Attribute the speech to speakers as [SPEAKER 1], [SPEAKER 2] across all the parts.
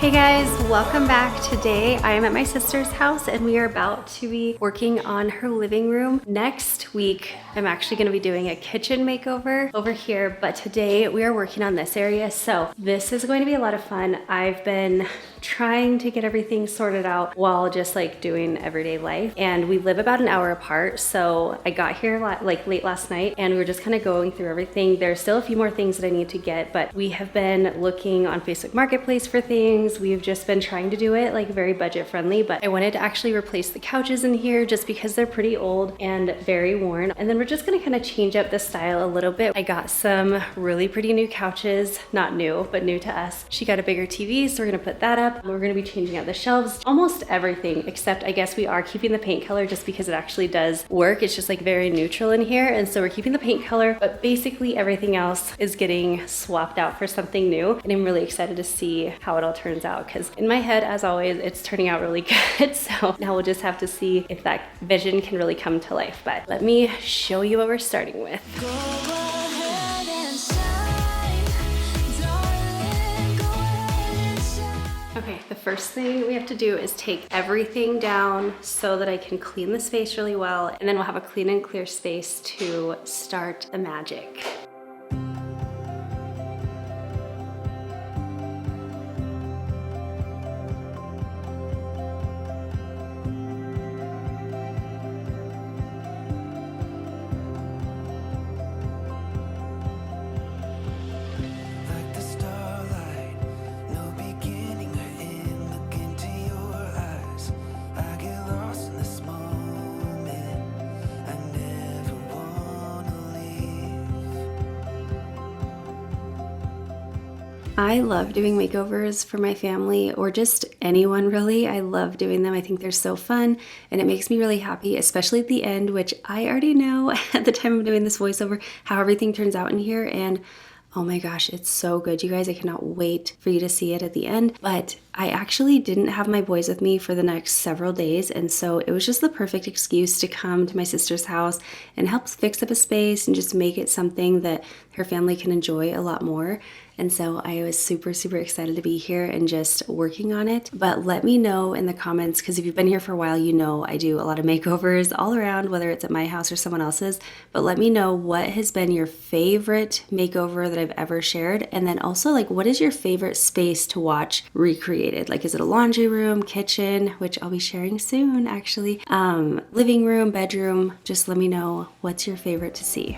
[SPEAKER 1] Hey guys, welcome back. Today I am at my sister's house and we are about to be working on her living room. Next week, I'm actually going to be doing a kitchen makeover over here, but today we are working on this area. So this is going to be a lot of fun. I've been trying to get everything sorted out while just like doing everyday life. And we live about an hour apart. So I got here like late last night and we were just kind of going through everything. There's still a few more things that I need to get, but we have been looking on Facebook Marketplace for things. We've just been trying to do it like very budget friendly, but I wanted to actually replace the couches in here just because they're pretty old and very worn. And then we're just gonna kind of change up the style a little bit. I got some really pretty new couches, not new, but new to us. She got a bigger TV, so we're gonna put that up. We're gonna be changing out the shelves, almost everything, except I guess we are keeping the paint color just because it actually does work. It's just like very neutral in here. And so we're keeping the paint color, but basically everything else is getting swapped out for something new. And I'm really excited to see how it all turns out, because in my head, as always, it's turning out really good. So now we'll just have to see if that vision can really come to life. But let me show you what we're starting with. Okay, the first thing we have to do is take everything down so that I can clean the space really well, and then we'll have a clean and clear space to start the magic. I love doing makeovers for my family or just anyone really. I love doing them. I think they're so fun and it makes me really happy, especially at the end, which I already know at the time of doing this voiceover, how everything turns out in here. And oh my gosh, it's so good, you guys. I cannot wait for you to see it at the end. But I actually didn't have my boys with me for the next several days. And so it was just the perfect excuse to come to my sister's house and help fix up a space and just make it something that her family can enjoy a lot more. And so I was super, super excited to be here and just working on it. But let me know in the comments, because if you've been here for a while, you know I do a lot of makeovers all around, whether it's at my house or someone else's. But let me know what has been your favorite makeover that I've ever shared. And then also, like, what is your favorite space to watch recreated? Like, is it a laundry room, kitchen, which I'll be sharing soon, actually, living room, bedroom? Just let me know what's your favorite to see.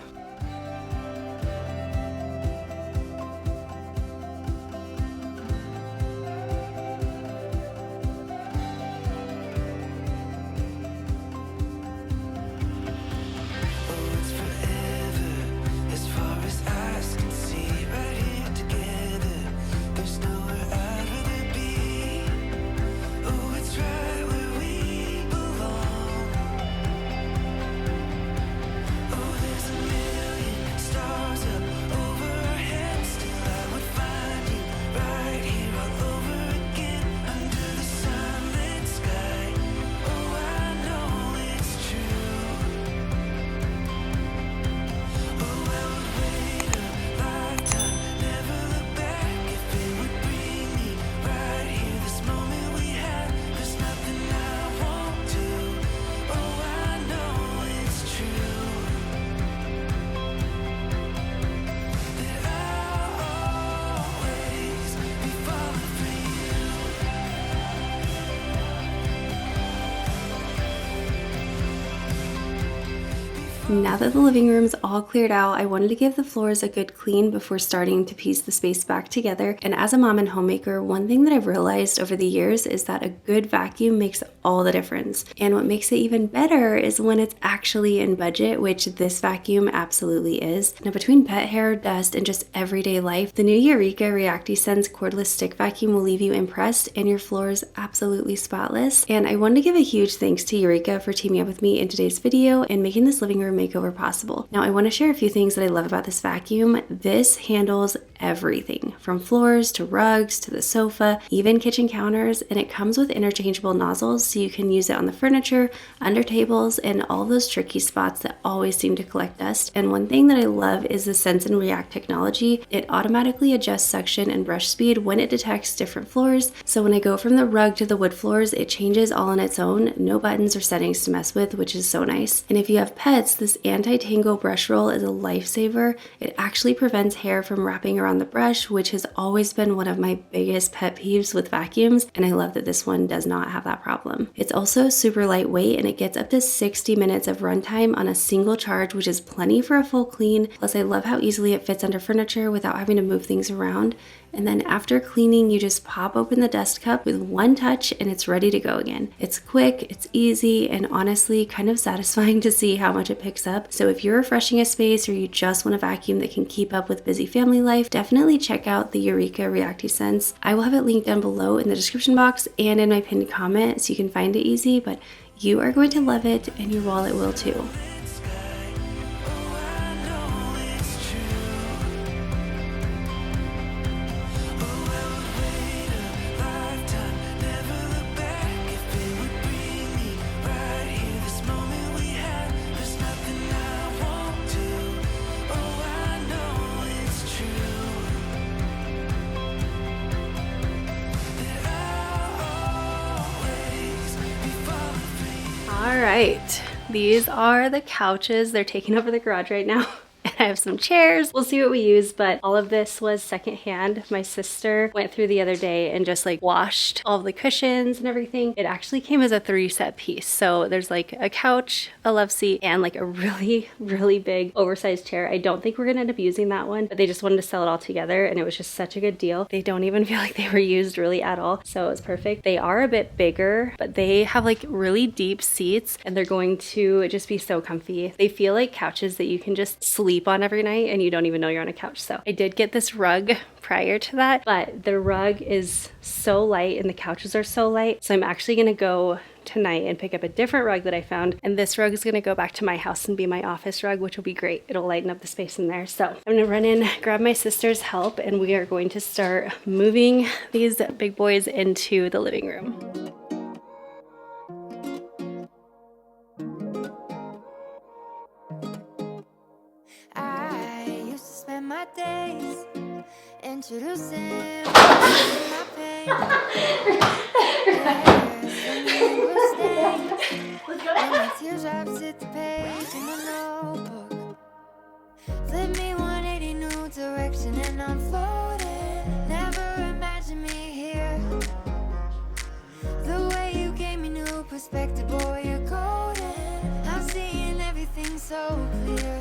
[SPEAKER 1] Now that the living room's all cleared out, I wanted to give the floors a good clean before starting to piece the space back together. And as a mom and homemaker, one thing that I've realized over the years is that a good vacuum makes all the difference. And what makes it even better is when it's actually in budget, which this vacuum absolutely is. Now, between pet hair, dust, and just everyday life, the new Eureka ReactiSense cordless stick vacuum will leave you impressed and your floors absolutely spotless. And I wanted to give a huge thanks to Eureka for teaming up with me in today's video and making this living room makeover possible. Now, I want to share a few things that I love about this vacuum. This handles everything from floors to rugs to the sofa, even kitchen counters. And it comes with interchangeable nozzles so you can use it on the furniture, under tables, and all those tricky spots that always seem to collect dust. And one thing that I love is the sense and react technology. It automatically adjusts suction and brush speed when it detects different floors. So when I go from the rug to the wood floors, it changes all on its own. No buttons or settings to mess with, which is so nice. And if you have pets, this Anti-Tangle Brush Roll is a lifesaver. It actually prevents hair from wrapping around the brush, which has always been one of my biggest pet peeves with vacuums. And I love that this one does not have that problem. It's also super lightweight and it gets up to 60 minutes of runtime on a single charge, which is plenty for a full clean. Plus, I love how easily it fits under furniture without having to move things around. And then after cleaning, you just pop open the dust cup with one touch and it's ready to go again. It's quick, it's easy, and honestly kind of satisfying to see how much it picks up. So if you're refreshing a space or you just want a vacuum that can keep up with busy family life, definitely check out the Eureka ReactiSense. I will have it linked down below in the description box and in my pinned comment so you can find it easy, but you are going to love it and your wallet will too. All right, these are the couches. They're taking over the garage right now. I have some chairs. We'll see what we use, but all of this was secondhand. My sister went through the other day and just like washed all of the cushions and everything. It actually came as a 3-set piece. So there's like a couch, a love seat, and like a really, really big oversized chair. I don't think we're gonna end up using that one, but they just wanted to sell it all together and it was just such a good deal. They don't even feel like they were used really at all. So it was perfect. They are a bit bigger, but they have like really deep seats and they're going to just be so comfy. They feel like couches that you can just sleep on every night and you don't even know you're on a couch. So I did get this rug prior to that, but the rug is so light and the couches are so light. So I'm actually gonna go tonight and pick up a different rug that I found. And this rug is gonna go back to my house and be my office rug, which will be great. It'll lighten up the space in there. So I'm gonna run in, grab my sister's help, and we are going to start moving these big boys into the living room.
[SPEAKER 2] My days introducing my pain. And my teardrops hit the page in the notebook. Flip me 180 new direction and I'm floating. Never imagine me here. The way you gave me new perspective, boy, you're golden. I'm seeing everything so clear.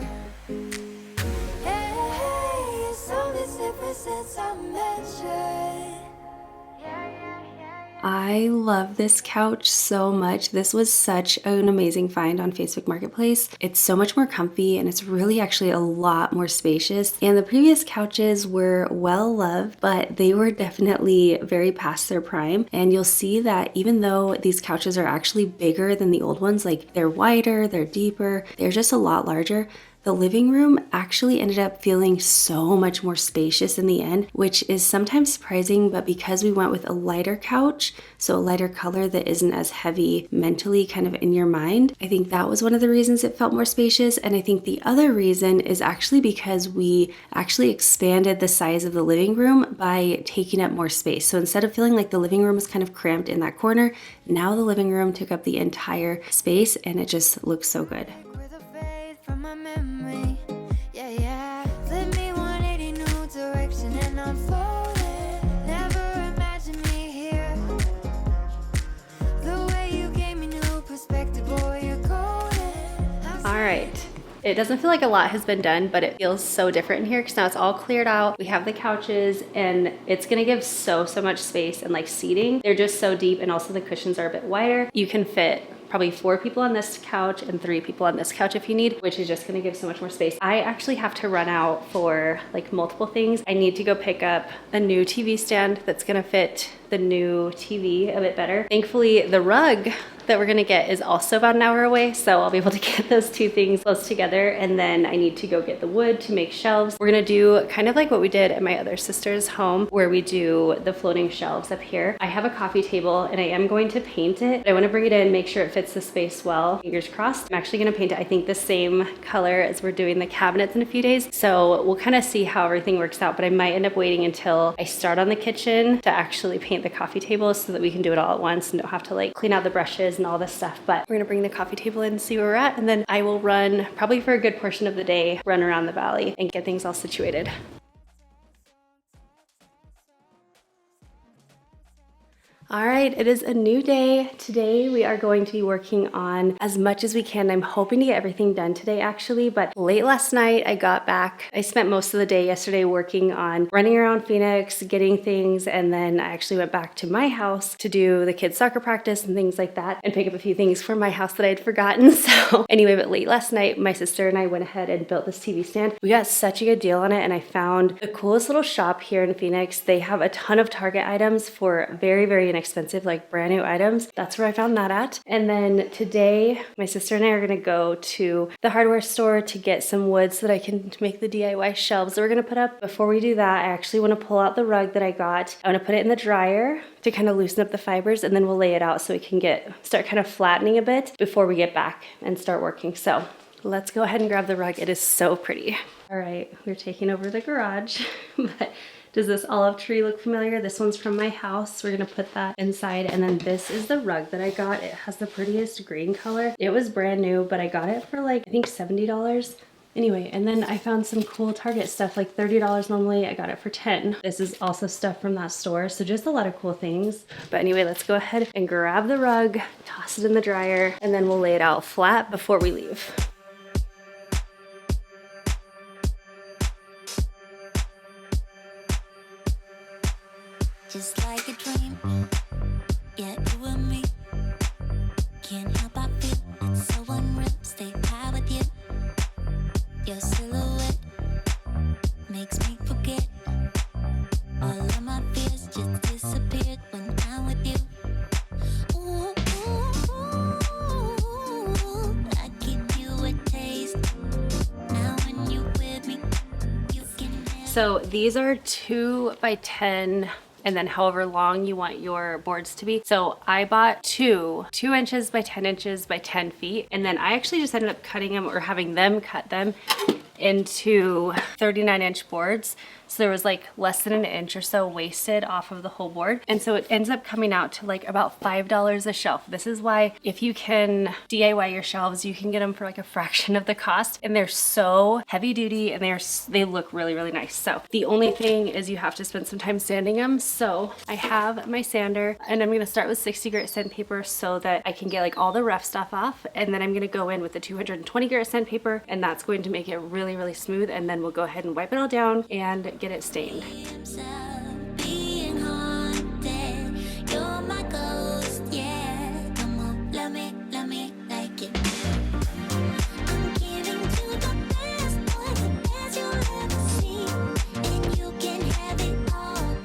[SPEAKER 1] I love this couch so much. This was such an amazing find on Facebook Marketplace. It's so much more comfy and it's really actually a lot more spacious. And the previous couches were well loved, but they were definitely very past their prime. And you'll see that even though these couches are actually bigger than the old ones, like they're wider, they're deeper, they're just a lot larger, the living room actually ended up feeling so much more spacious in the end, which is sometimes surprising, but because we went with a lighter couch, so a lighter color that isn't as heavy mentally kind of in your mind, I think that was one of the reasons it felt more spacious. And I think the other reason is actually because we actually expanded the size of the living room by taking up more space. So instead of feeling like the living room was kind of cramped in that corner, now the living room took up the entire space and it just looks so good.
[SPEAKER 2] From my memory, yeah. Flip me 180 new direction and I'm floating. Never imagine me here. The way you gave me new perspective, boy, you're golden.
[SPEAKER 1] All right. It doesn't feel like a lot has been done, but it feels so different in here because now it's all cleared out. We have the couches and it's gonna give so much space and like seating. They're just so deep and also the cushions are a bit wider. You can fit probably 4 people on this couch and 3 people on this couch if you need, which is just gonna give so much more space. I actually have to run out for like multiple things. I need to go pick up a new TV stand that's gonna fit the new TV a bit better. Thankfully, the rug that we're gonna get is also about an hour away, so I'll be able to get those two things close together. And then I need to go get the wood to make shelves. We're gonna do kind of like what we did at my other sister's home, where we do the floating shelves up here. I have a coffee table and I am going to paint it. I want to bring it in, make sure it fits the space well. Fingers crossed. I'm actually going to paint it, I think, the same color as we're doing the cabinets in a few days. So we'll kind of see how everything works out, but I might end up waiting until I start on the kitchen to actually paint the coffee table so that we can do it all at once and don't have to like clean out the brushes and all this stuff. But we're going to bring the coffee table in and see where we're at. And then I will run probably for a good portion of the day, run around the valley and get things all situated. All right, it is a new day. Today we are going to be working on as much as we can. I'm hoping to get everything done today actually, but late last night I got back. I spent most of the day yesterday working on running around Phoenix, getting things, and then I actually went back to my house to do the kids' soccer practice and things like that and pick up a few things from my house that I had forgotten. So anyway, but late last night, my sister and I went ahead and built this TV stand. We got such a good deal on it and I found the coolest little shop here in Phoenix. They have a ton of Target items for very inexpensive, like brand new items. That's where I found that at. And then today, my sister and I are gonna go to the hardware store to get some wood so that I can make the DIY shelves that we're gonna put up. Before we do that, I actually wanna pull out the rug that I got. I wanna put it in the dryer to kind of loosen up the fibers, and then we'll lay it out so we can start kind of flattening a bit before we get back and start working. So let's go ahead and grab the rug. It is so pretty. All right, we're taking over the garage, but does this olive tree look familiar? This one's from my house. We're gonna put that inside. And then this is the rug that I got. It has the prettiest green color. It was brand new, but I got it for like, I think $70. Anyway, and then I found some cool Target stuff, like $30 normally. I got it for $10. This is also stuff from that store. So just a lot of cool things. But anyway, let's go ahead and grab the rug, toss it in the dryer, and then we'll lay it out flat before we leave.
[SPEAKER 2] Just like a dream, yeah, you and me. Can't help but feel it's so unreal. Stay high with you. Your silhouette makes me forget all of my fears. Just disappeared when I'm with you. Ooh, ooh, ooh, I give you a taste. Now when you're with me, you can have.
[SPEAKER 1] So these are 2 by 10. And then however long you want your boards to be. So I bought 2 inches by 10 inches by 10 feet. And then I actually just ended up cutting them or having them cut them into 39-inch boards. So there was like less than an inch or so wasted off of the whole board. And so it ends up coming out to like about $5 a shelf. This is why if you can DIY your shelves, you can get them for like a fraction of the cost. And they're so heavy duty and they look really nice. So the only thing is you have to spend some time sanding them. So I have my sander and I'm gonna start with 60 grit sandpaper so that I can get like all the rough stuff off. And then I'm gonna go in with the 220 grit sandpaper and that's going to make it really smooth. And then we'll go ahead and wipe it all down and get it stained.
[SPEAKER 2] Being haunted, you're my ghost, yeah. Come on, love me like it. I'm giving you the best, boy, the best you'll ever see, and you can have it all.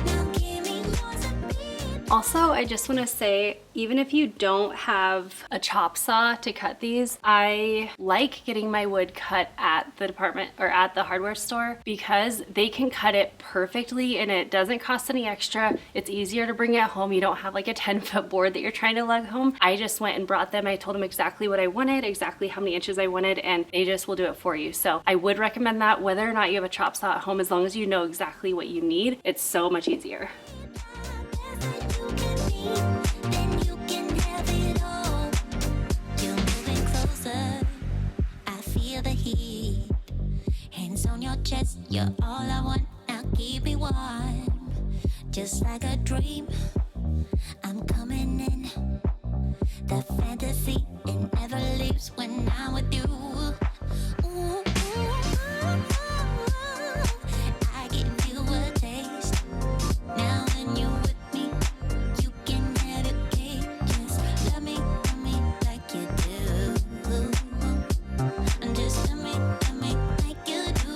[SPEAKER 2] Now give me yours and be.
[SPEAKER 1] Also, I just want to say, even if you don't have a chop saw to cut these, I like getting my wood cut at the department or at the hardware store because they can cut it perfectly and it doesn't cost any extra. It's easier to bring it home. You don't have like a 10-foot board that you're trying to lug home. I just went and brought them. I told them exactly what I wanted, exactly how many inches I wanted, and they just will do it for you. So I would recommend that whether or not you have a chop saw at home, as long as you know exactly what you need, it's so much easier.
[SPEAKER 2] Chest, you're all I want, now keep me warm. Just like a dream, I'm coming in. The fantasy, it never leaves when I'm with you. Ooh, ooh, ooh, I give you a taste. Now when you're with me, you can have your cake. Just love me like you do. And just love me like you do.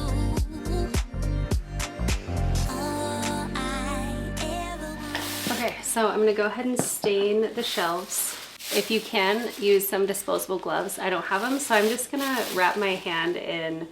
[SPEAKER 1] Okay, so I'm gonna go ahead and stain the shelves. If you can, use some disposable gloves. I don't have them, so I'm just gonna wrap my hand in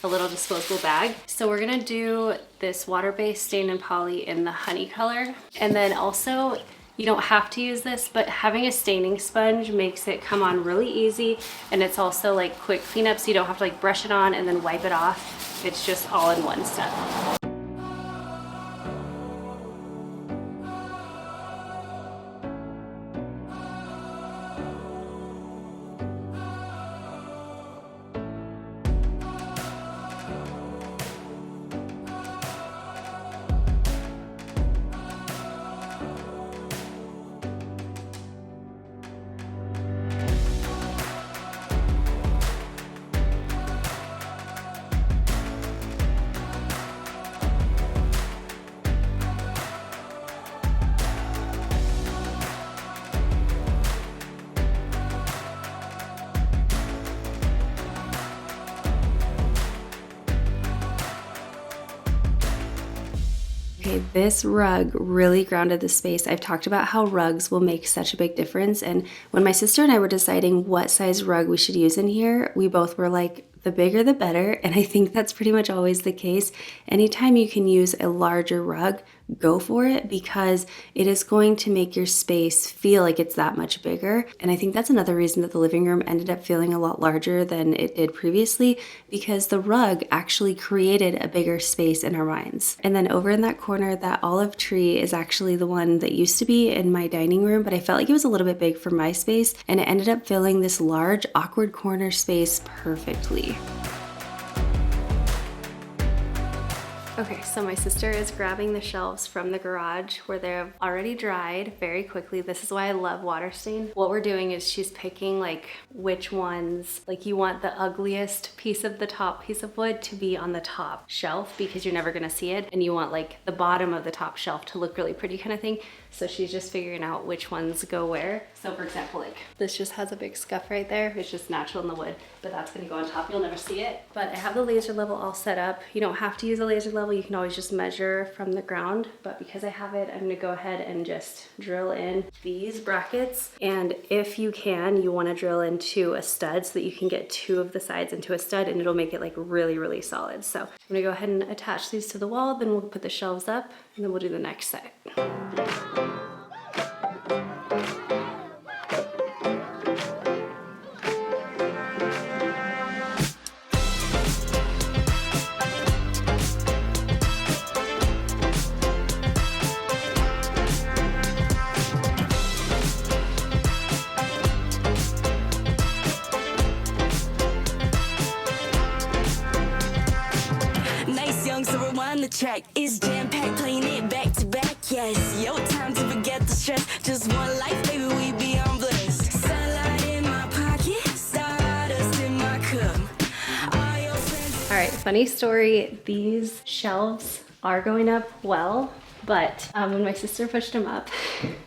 [SPEAKER 1] a little disposable bag. So we're gonna do this water-based stain and poly in the honey color. And then also, you don't have to use this, but having a staining sponge makes it come on really easy. And it's also like quick cleanup, so you don't have to like brush it on and then wipe it off. It's just all in one step. Okay, this rug really grounded the space. I've talked about how rugs will make such a big difference, and when my sister and I were deciding what size rug we should use in here, we both were like, the bigger the better, and I think that's pretty much always the case. Anytime you can use a larger rug, go for it, because it is going to make your space feel like it's that much bigger. And I think that's another reason that the living room ended up feeling a lot larger than it did previously, because the rug actually created a bigger space in our minds. And then over in that corner, that olive tree is actually the one that used to be in my dining room, but I felt like it was a little bit big for my space, and it ended up filling this large, awkward corner space perfectly. Okay, so my sister is grabbing the shelves from the garage where they've already dried very quickly. This is why I love water stain. What we're doing is she's picking like which ones, like you want the ugliest piece of the top piece of wood to be on the top shelf because you're never gonna see it, and you want like the bottom of the top shelf to look really pretty kind of thing. So she's just figuring out which ones go where. So for example, like this just has a big scuff right there. It's just natural in the wood, but that's gonna go on top. You'll never see it. But I have the laser level all set up. You don't have to use a laser level. You can always just measure from the ground. But because I have it, I'm gonna go ahead and just drill in these brackets. And if you can, you wanna drill into a stud so that you can get two of the sides into a stud, and it'll make it like really, really solid. So I'm gonna go ahead and attach these to the wall, then we'll put the shelves up, and then we'll do the next set.
[SPEAKER 3] The track is jam-packed, playing it back to back. Yes, yo, time to forget the stress. Just one life, baby, we beyond blessed. Sunlight in my pocket, stardust in my cup.
[SPEAKER 1] All right, funny story. These shelves are going up well, but when my sister pushed them up,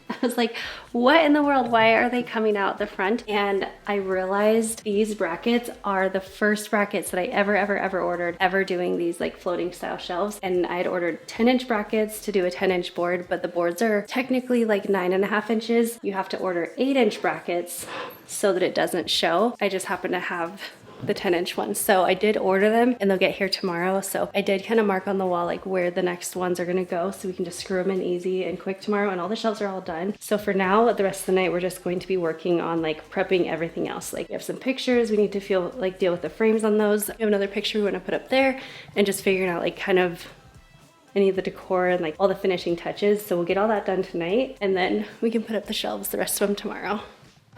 [SPEAKER 1] I was like, what in the world? Why are they coming out the front? And I realized these brackets are the first brackets that I ever ordered, doing these like floating style shelves. And I had ordered 10-inch brackets to do a 10-inch board, but the boards are technically like 9.5 inches. You have to order 8-inch brackets so that it doesn't show. I just happen to have the 10-inch ones. So I did order them and they'll get here tomorrow. So I did kind of mark on the wall like where the next ones are gonna go so we can just screw them in easy and quick tomorrow, and all the shelves are all done. So for now, the rest of the night, we're just going to be working on like prepping everything else. Like we have some pictures, we need to deal with the frames on those. We have another picture we want to put up there, and just figuring out like kind of any of the decor and like all the finishing touches. So we'll get all that done tonight, and then we can put up the shelves, the rest of them tomorrow.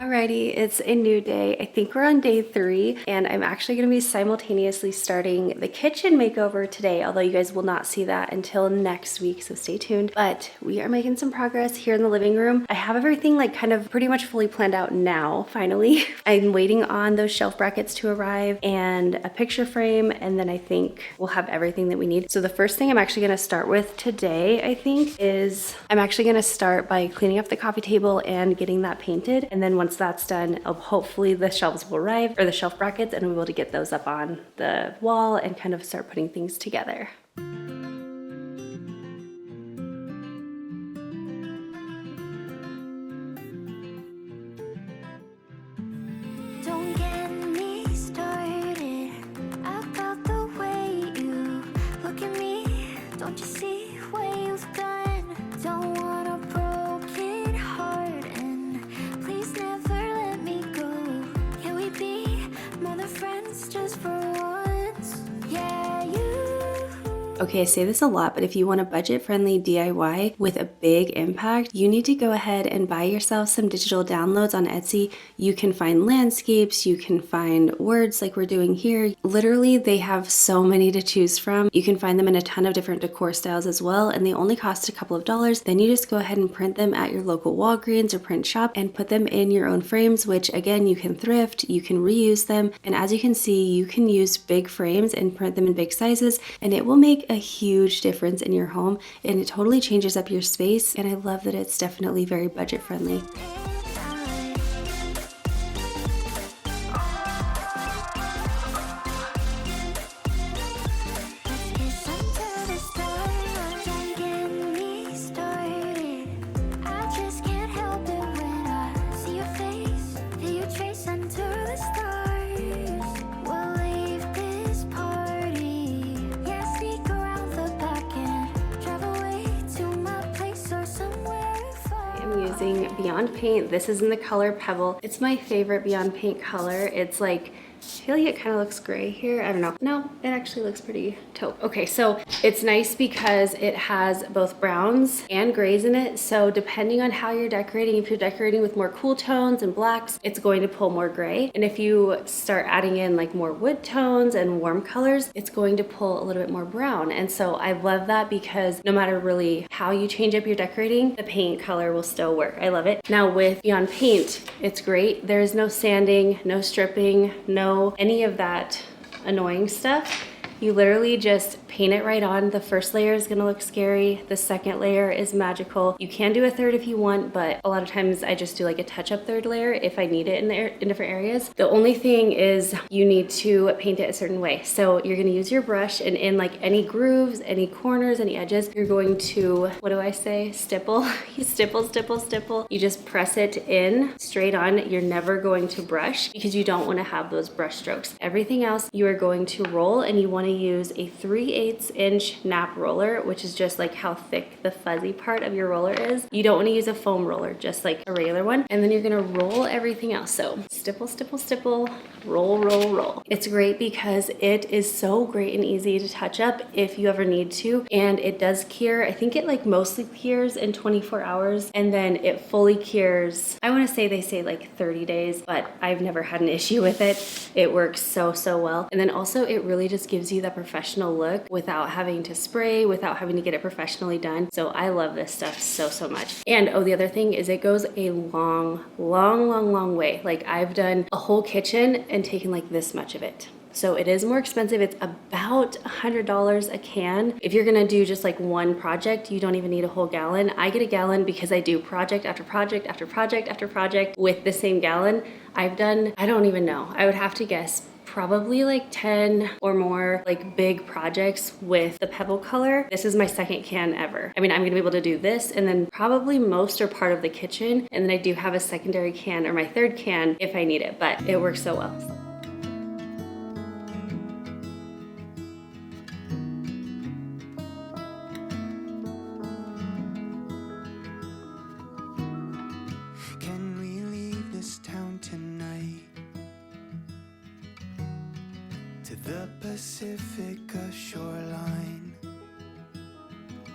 [SPEAKER 1] Alrighty, it's a new day. I think we're on day 3, and I'm actually gonna be simultaneously starting the kitchen makeover today, although you guys will not see that until next week, so stay tuned. But we are making some progress here in the living room. I have everything like kind of pretty much fully planned out now, finally. I'm waiting on those shelf brackets to arrive and a picture frame, and then I think we'll have everything that we need. So the first thing I'm actually gonna start with today, I think, is I'm actually gonna start by cleaning up the coffee table and getting that painted, and then once that's done, hopefully the shelves will arrive, or the shelf brackets, and we'll be able to get those up on the wall and kind of start putting things together. Okay, I say this a lot, but if you want a budget-friendly DIY with a big impact, you need to go ahead and buy yourself some digital downloads on Etsy. You can find landscapes, you can find words like we're doing here. Literally, they have so many to choose from. You can find them in a ton of different decor styles as well, and they only cost a couple of dollars. Then you just go ahead and print them at your local Walgreens or print shop and put them in your own frames, which again, you can thrift, you can reuse them. And as you can see, you can use big frames and print them in big sizes, and it will make a huge difference in your home, and it totally changes up your space. And I love that it's definitely very budget friendly. Beyond Paint. This is in the color Pebble. It's my favorite Beyond Paint color. It's like, I feel like it kind of looks gray here. I don't know. No, it actually looks pretty taupe. Okay, so it's nice because it has both browns and grays in it. So depending on how you're decorating, if you're decorating with more cool tones and blacks, it's going to pull more gray. And if you start adding in like more wood tones and warm colors, it's going to pull a little bit more brown. And so I love that because no matter really how you change up your decorating, the paint color will still work. I love it. Now with Beyond Paint, it's great. There's no sanding, no stripping, no any of that annoying stuff. You literally just paint it right on. The first layer is gonna look scary. The second layer is magical. You can do a third if you want, but a lot of times I just do like a touch-up third layer if I need it in different areas. The only thing is you need to paint it a certain way. So you're gonna use your brush, and in like any grooves, any corners, any edges, you're going to, what do I say? Stipple. You stipple, stipple, stipple. You just press it in straight on. You're never going to brush because you don't wanna have those brush strokes. Everything else you are going to roll, and you wanna use a 3/8 inch nap roller, which is just like how thick the fuzzy part of your roller is. You don't want to use a foam roller, just like a regular one. And then you're gonna roll everything else. So stipple, stipple, stipple, roll, roll, roll. It's great because it is so great and easy to touch up if you ever need to. And it does cure. I think it like mostly cures in 24 hours, and then it fully cures, I want to say they say like 30 days, but I've never had an issue with it. It works so, so well. And then also it really just gives you that professional look without having to spray, without having to get it professionally done. So I love this stuff so, so much. And oh, the other thing is it goes a long, long, long, long way. Like I've done a whole kitchen and taken like this much of it. So it is more expensive. It's about $100 a can. If you're gonna do just like one project, you don't even need a whole gallon. I get a gallon because I do project after project after project after project with the same gallon. I've done, I don't even know, I would have to guess probably like 10 or more like big projects with the Pebble color. This is my second can ever. I mean, I'm gonna be able to do this and then probably most or part of the kitchen. And then I do have a secondary can or my third can if I need it, but it works so well.
[SPEAKER 2] Can we leave this town tonight? To the Pacifica shoreline.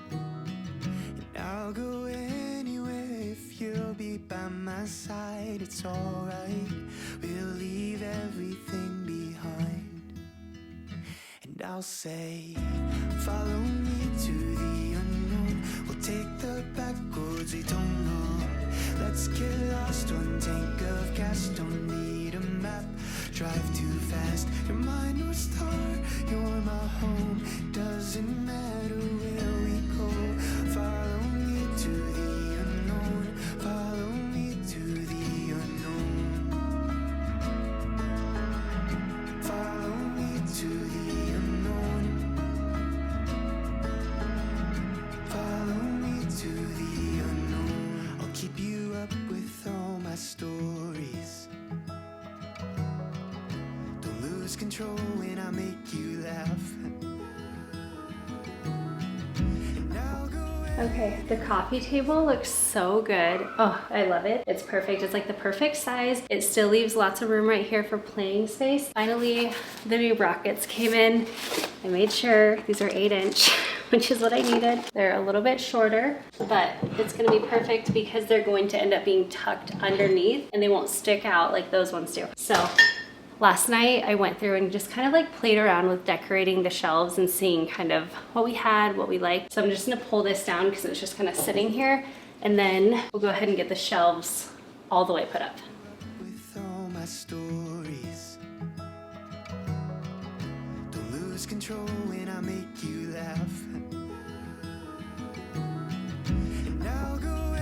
[SPEAKER 2] And I'll go anywhere if you'll be by my side. It's alright, we'll leave everything behind. And I'll say, follow me to the unknown. We'll take the back roads we don't know. Let's get lost, one tank of gas, don't need a map. Drive too fast, you're my North Star, you're my home. Doesn't matter where we go. Follow me to the unknown. Follow me to the unknown. Follow me to the unknown. Follow me to the unknown. I'll keep you up with all my stories. Lose control when I make you laugh.
[SPEAKER 1] Okay, the coffee table looks so good. Oh, I love it. It's perfect. It's like the perfect size. It still leaves lots of room right here for playing space. Finally, the new brackets came in. I made sure these are 8-inch, which is what I needed. They're a little bit shorter, but it's gonna be perfect because they're going to end up being tucked underneath and they won't stick out like those ones do. So last night I went through and just kind of like played around with decorating the shelves and seeing kind of what we had, what we liked. So I'm just gonna pull this down because it was just kind of sitting here, and then we'll go ahead and get the shelves all the way put up.
[SPEAKER 4] With all my stories, don't lose control when I make you laugh. And I'll go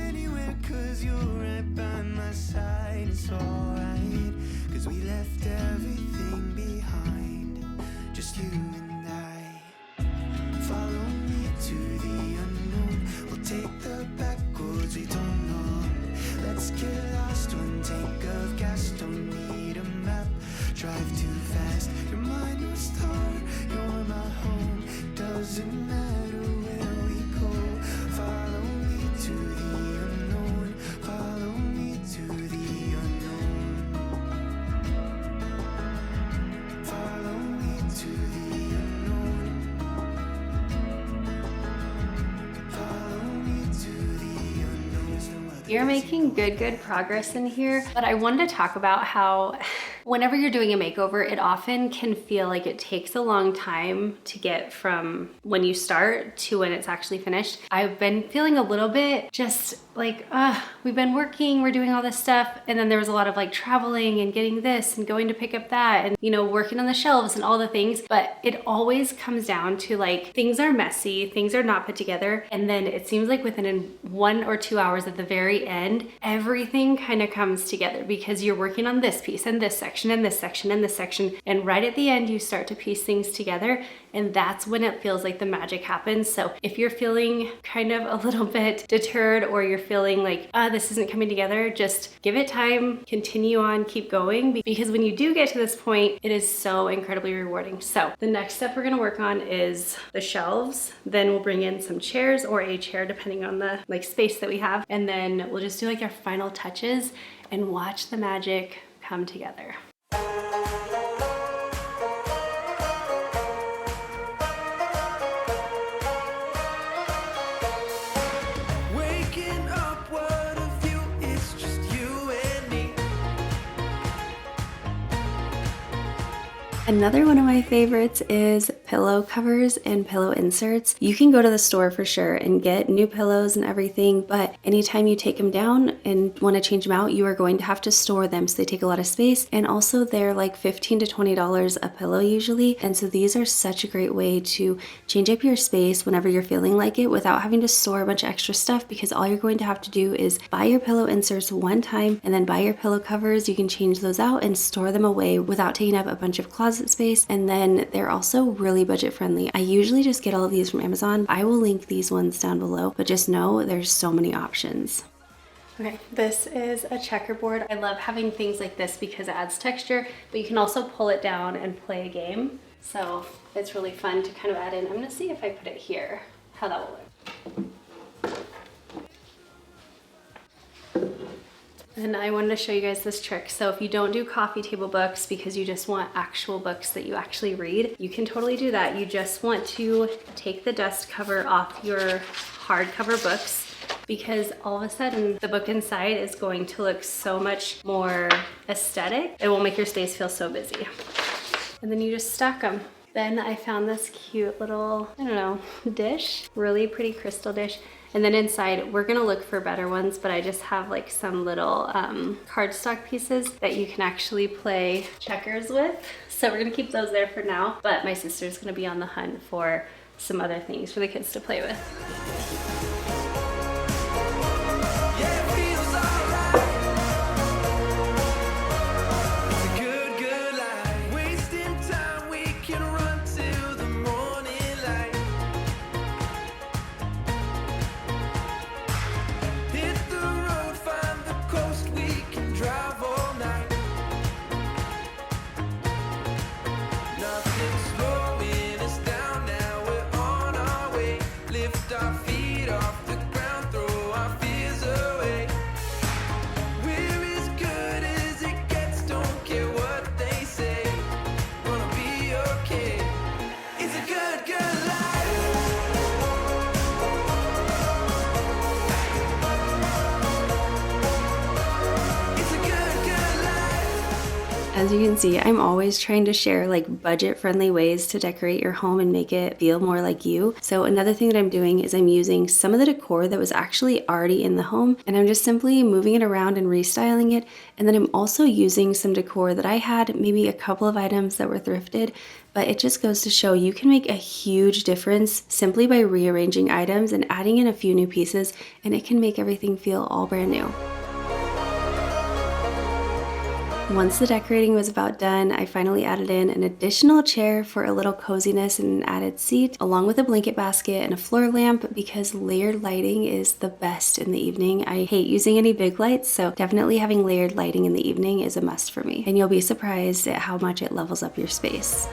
[SPEAKER 4] anywhere 'cause you're right by my side. It's alright, 'cause we left everything behind, just you and I. Follow me to the unknown, we'll take the back roads we don't know. Let's get lost, one tank of gas, don't need a map. Drive too fast, you're my North Star, you're my home. Doesn't matter where we go. Follow me to the unknown, follow me to the unknown. Follow me to the unknown. Follow me to the unknown.
[SPEAKER 1] You're making good progress in here, but I wanted to talk about how whenever you're doing a makeover, it often can feel like it takes a long time to get from when you start to when it's actually finished. I've been feeling a little bit just like, we've been working, we're doing all this stuff, and then there was a lot of like traveling and getting this and going to pick up that and, you know, working on the shelves and all the things, but it always comes down to like, things are messy, things are not put together, and then it seems like within 1 or 2 hours at the very end, everything kind of comes together because you're working on this piece and this section and this section and this section, and right at the end you start to piece things together, and that's when it feels like the magic happens. So if you're feeling kind of a little bit deterred, or you're feeling like, this isn't coming together, just give it time, continue on, keep going, because when you do get to this point, it is so incredibly rewarding. So the next step we're gonna work on is the shelves. Then we'll bring in some chairs or a chair depending on the like space that we have, and then we'll just do like our final touches and watch the magic come together.
[SPEAKER 4] Waking up, what a view, it's just you and me.
[SPEAKER 1] Another one of my favorites is pillow covers and pillow inserts. You can go to the store for sure and get new pillows and everything, but anytime you take them down and want to change them out, you are going to have to store them, so they take a lot of space, and also they're like $15 to $20 a pillow usually, and so these are such a great way to change up your space whenever you're feeling like it without having to store a bunch of extra stuff, because all you're going to have to do is buy your pillow inserts one time and then buy your pillow covers. You can change those out and store them away without taking up a bunch of closet space, and then they're also really budget friendly. I usually just get all of these from Amazon. I will link these ones down below, but just know there's so many options. Okay, this is a checkerboard. I love having things like this because it adds texture, but you can also pull it down and play a game. So it's really fun to kind of add in. I'm gonna see if I put it here, how that will look. And I wanted to show you guys this trick. So if you don't do coffee table books because you just want actual books that you actually read, you can totally do that. You just want to take the dust cover off your hardcover books, because all of a sudden the book inside is going to look so much more aesthetic. It will make your space feel so busy. And then you just stack them. Then I found this cute little, I don't know, dish, really pretty crystal dish. And then inside, we're gonna look for better ones, but I just have like some little cardstock pieces that you can actually play checkers with. So we're gonna keep those there for now, but my sister's gonna be on the hunt for some other things for the kids to play with.
[SPEAKER 4] Nothing's slowing us down now, we're on our way. Lift our
[SPEAKER 1] As you can see, I'm always trying to share like budget-friendly ways to decorate your home and make it feel more like you. So another thing that I'm doing is I'm using some of the decor that was actually already in the home, and I'm just simply moving it around and restyling it. And then I'm also using some decor that I had, maybe a couple of items that were thrifted, but it just goes to show you can make a huge difference simply by rearranging items and adding in a few new pieces, and it can make everything feel all brand new. Once the decorating was about done, I finally added in an additional chair for a little coziness and an added seat, along with a blanket basket and a floor lamp, because layered lighting is the best in the evening. I hate using any big lights, so definitely having layered lighting in the evening is a must for me. And you'll be surprised at how much it levels up your space.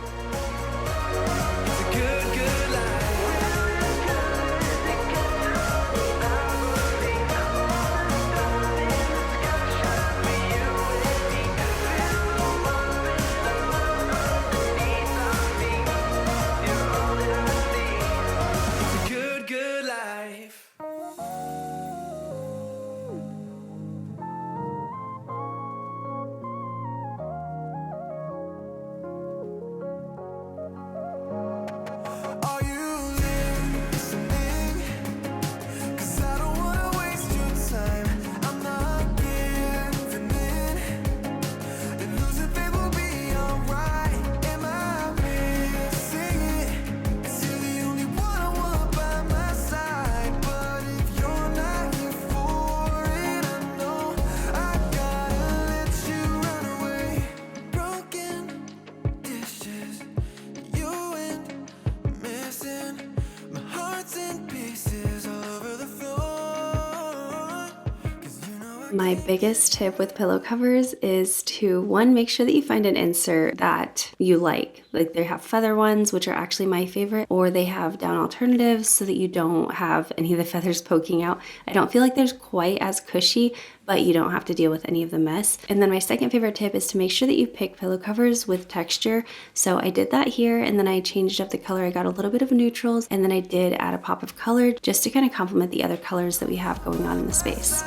[SPEAKER 1] My biggest tip with pillow covers is to, one, make sure that you find an insert that you like. Like they have feather ones, which are actually my favorite, or they have down alternatives so that you don't have any of the feathers poking out. I don't feel like there's quite as cushy, but you don't have to deal with any of the mess. And then my second favorite tip is to make sure that you pick pillow covers with texture. So I did that here, and then I changed up the color. I got a little bit of neutrals, and then I did add a pop of color just to kind of complement the other colors that we have going on in the space.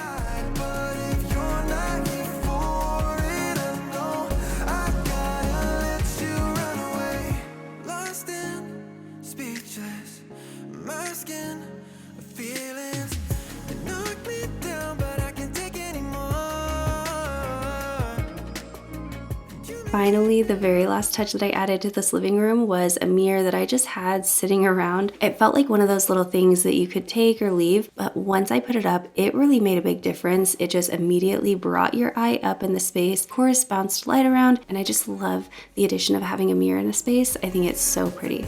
[SPEAKER 1] Finally, the very last touch that I added to this living room was a mirror that I just had sitting around. It felt like one of those little things that you could take or leave, but once I put it up, it really made a big difference. It just immediately brought your eye up in the space, of course, bounced light around, and I just love the addition of having a mirror in a space. I think it's so pretty.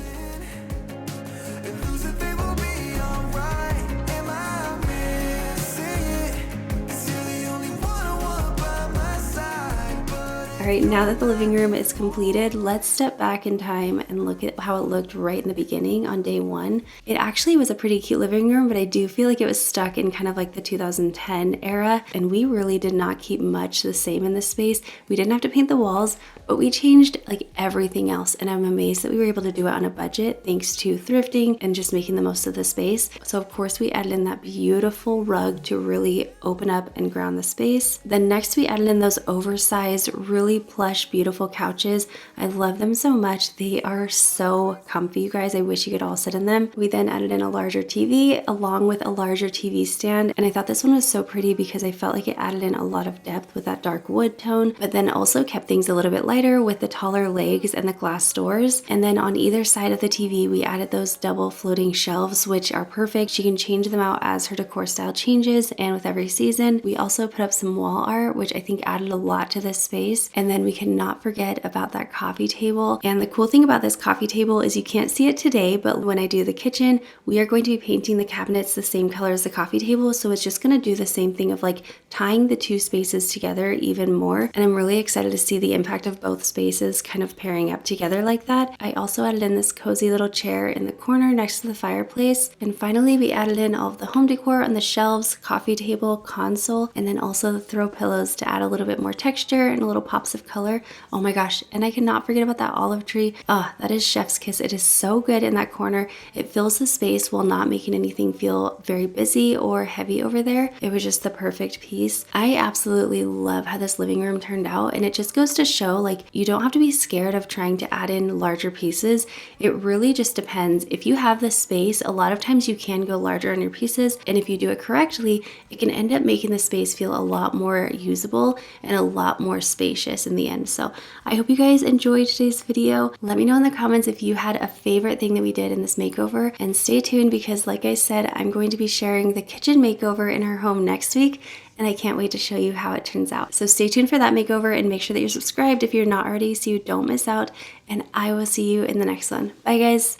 [SPEAKER 1] All right, now that the living room is completed, let's step back in time and look at how it looked right in the beginning on day one. It actually was a pretty cute living room, but I do feel like it was stuck in kind of like the 2010 era, and we really did not keep much the same in this space. We didn't have to paint the walls, but we changed like everything else, and I'm amazed that we were able to do it on a budget thanks to thrifting and just making the most of the space. So of course we added in that beautiful rug to really open up and ground the space. Then next we added in those oversized, really plush, beautiful couches. I love them so much. They are so comfy, you guys. I wish you could all sit in them. We then added in a larger TV along with a larger TV stand, and I thought this one was so pretty because I felt like it added in a lot of depth with that dark wood tone, but then also kept things a little bit lighter with the taller legs and the glass doors. And then on either side of the TV, we added those double floating shelves, which are perfect. She can change them out as her decor style changes and with every season. We also put up some wall art, which I think added a lot to this space. And then we cannot forget about that coffee table. And the cool thing about this coffee table is you can't see it today, but when I do the kitchen, we are going to be painting the cabinets the same color as the coffee table. So it's just going to do the same thing of like tying the two spaces together even more. And I'm really excited to see the impact of both spaces kind of pairing up together like that. I also added in this cozy little chair in the corner next to the fireplace. And finally, we added in all of the home decor on the shelves, coffee table, console, and then also the throw pillows to add a little bit more texture and a little pops of color. Oh my gosh, and I cannot forget about that olive tree. That is chef's kiss. It is so good in that corner. It fills the space while not making anything feel very busy or heavy over there. It was just the perfect piece. I absolutely love how this living room turned out, and it just goes to show like you don't have to be scared of trying to add in larger pieces. It really just depends. If you have the space, a lot of times you can go larger on your pieces, and if you do it correctly, it can end up making the space feel a lot more usable and a lot more spacious in the end. So I hope you guys enjoyed today's video. Let me know in the comments if you had a favorite thing that we did in this makeover, and stay tuned because like I said, I'm going to be sharing the kitchen makeover in her home next week, and I can't wait to show you how it turns out. So stay tuned for that makeover and make sure that you're subscribed if you're not already so you don't miss out, and I will see you in the next one. Bye guys.